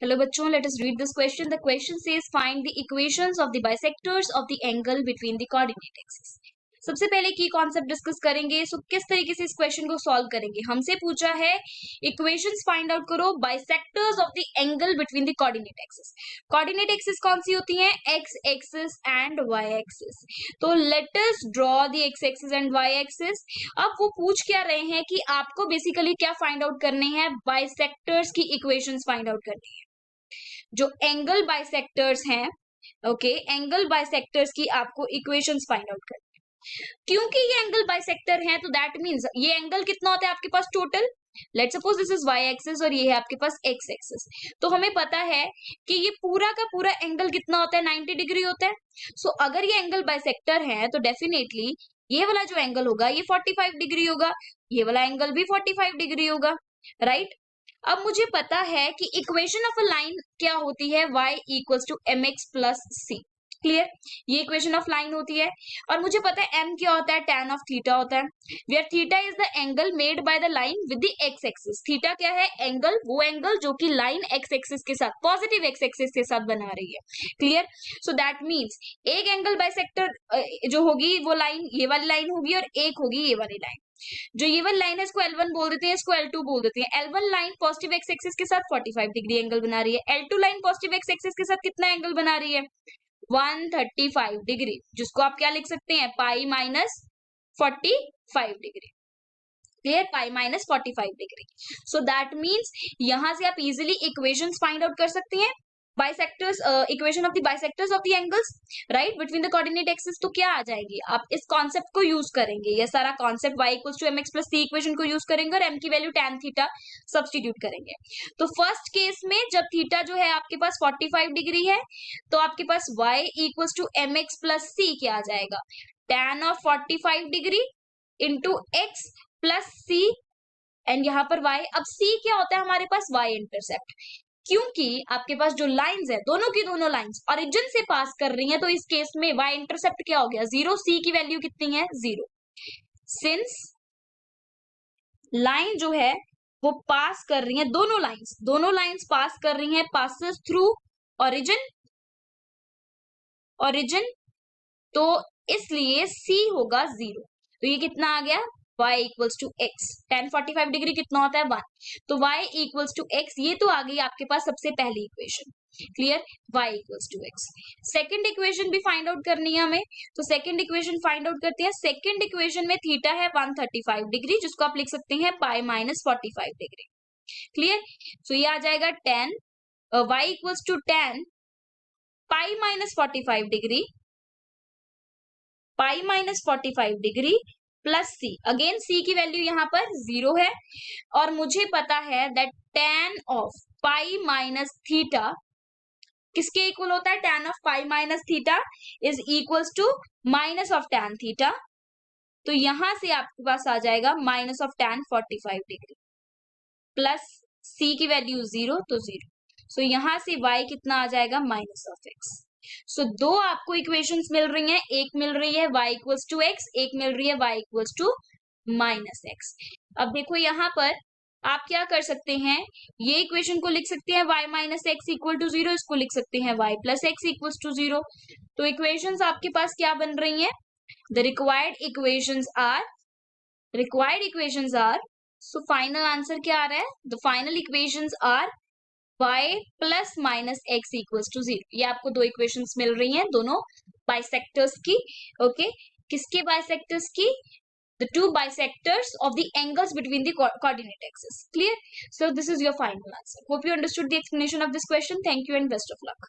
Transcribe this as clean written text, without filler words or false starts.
Hello बच्चों, let us read this question. The question says find the equations of the bisectors of the angle between the coordinate axes. सबसे पहले की concept discuss करेंगे. सो किस तरीके से इस क्वेश्चन को सॉल्व करेंगे. हमसे पूछा है इक्वेशंस फाइंड आउट करो bisectors of the angle between the coordinate axis. Coordinate axis कौन सी होती है? X axis and y axis. तो let us draw the x axis and y axis. अब वो पूछ क्या रहे हैं कि आपको बेसिकली क्या फाइंड आउट करने हैं? बाइसेक्टर्स की इक्वेशंस फाइंड आउट करनी है. जो एंगल बाइसेक्टर्स हैं, ओके, एंगल बाइसेक्टर्स की आपको इक्वेशंस फाइंड आउट करनी है. क्योंकि ये एंगल बाइसेक्टर है तो दैट मींस ये एंगल कितना होता है आपके पास total. Let suppose this is y axis और ये है आपके पास एक्स एक्सिस. तो हमें पता है कि ये पूरा का पूरा एंगल कितना होता है? 90 डिग्री होता है. सो अगर ये एंगल बाइसेक्टर है तो डेफिनेटली ये वाला जो एंगल होगा ये 45 डिग्री होगा, ये वाला एंगल भी 45 डिग्री होगा, राइट. अब मुझे पता है कि इक्वेशन ऑफ अ लाइन क्या होती है? y equals to m x plus c. Clear. ये इक्वेशन ऑफ लाइन होती है. और मुझे पता है m क्या होता है? tan ऑफ थीटा होता है. Where theta is the angle made by the line with the x axis. Theta क्या है? एंगल, वो एंगल जो कि लाइन एक्स एक्सिस के साथ, पॉजिटिव एक्स एक्सिस के साथ बना रही है. क्लियर. सो दैट मीन्स एक एंगल बाइसेक्टर जो होगी वो लाइन ये वाली लाइन होगी और एक होगी ये वाली लाइन. जो ये वाली लाइन है इसको L1 बोल देते हैं, इसको L2 बोल देते हैं. L1 line positive x axis के साथ 45 डिग्री एंगल बना रही है. L2 line positive x axis के साथ कितना एंगल बना रही है? 135 डिग्री, जिसको आप क्या लिख सकते हैं? Pi minus 45 degree. Clear. Pi minus 45 degree. So that means यहां से आप इजिली इक्वेशंस फाइंड आउट कर सकते हैं. Bisectors, equation of the bisectors of the angles right between the coordinate axis. तो क्या आ जाएगी? आप इस कॉन्सेप्ट को यूज करेंगे. ये सारा concept y equals to mx plus c equation को यूज करेंगे और m की वैल्यू tan थीटा सब्स्टिट्यूट करेंगे. तो फर्स्ट केस में जब थीटा जो है आपके पास 45 डिग्री है तो आपके पास y equals to mx plus c क्या आ जाएगा? tan of 45 degree into x plus c and यहाँ पर y. अब c क्या होता है हमारे पास? y intercept. क्योंकि आपके पास जो लाइंस है दोनों की दोनों लाइंस ओरिजिन से पास कर रही हैं तो इस केस में y इंटरसेप्ट क्या हो गया? 0. c की वैल्यू कितनी है? 0. सिंस लाइन जो है वो पास कर रही है, दोनों लाइंस पास कर रही हैं, पासेस थ्रू ओरिजिन, तो इसलिए c होगा 0. तो ये कितना आ गया? y equals to x. tan 45 degree कितना होता है? 1. तो y इक्वल्स टू एक्स. ये तो आ गई आपके पास सबसे पहली equation. Clear. y equals to x. Second equation भी फाइंड आउट करनी है हमें. तो सेकेंड इक्वेशन फाइंड आउट करते हैं. सेकेंड इक्वेशन में थीटा है 135 डिग्री, जिसको आप लिख सकते हैं pi minus 45 degree. Clear. So ये आ जाएगा tan y equals to tan pi minus 45 degree, pi minus 45 degree plus c. Again c की वैल्यू यहाँ पर 0 है और मुझे पता है that tan of pi minus theta किसके इक्वल होता है? tan of pi minus theta is equals to minus of tan theta. तो यहां से आपके पास आ जाएगा minus of tan 45 degree plus c की वैल्यू 0 तो 0. सो यहां से y कितना आ जाएगा? Minus of x. सो दो आपको इक्वेशंस मिल रही हैं. एक मिल रही है y इक्वल्स टू x, एक मिल रही है y equals to minus x. अब देखो यहां पर आप क्या कर सकते हैं? ये इक्वेशन को लिख सकते हैं y minus x equal to 0, इसको लिख सकते हैं y plus x equals to 0. तो इक्वेशंस आपके पास क्या बन रही हैं? The required equations are so final answer क्या आ रहा है? The final equations are y plus minus x equals to 0. ये आपको दो इक्वेशंस मिल रही हैं दोनों बाइसेक्टर्स की. ओके. किसके बाइसेक्टर्स की? The two bisectors of the angles between the coordinate axes. Clear? So this is your final answer. Hope you understood the explanation of this question. Thank you and best of luck.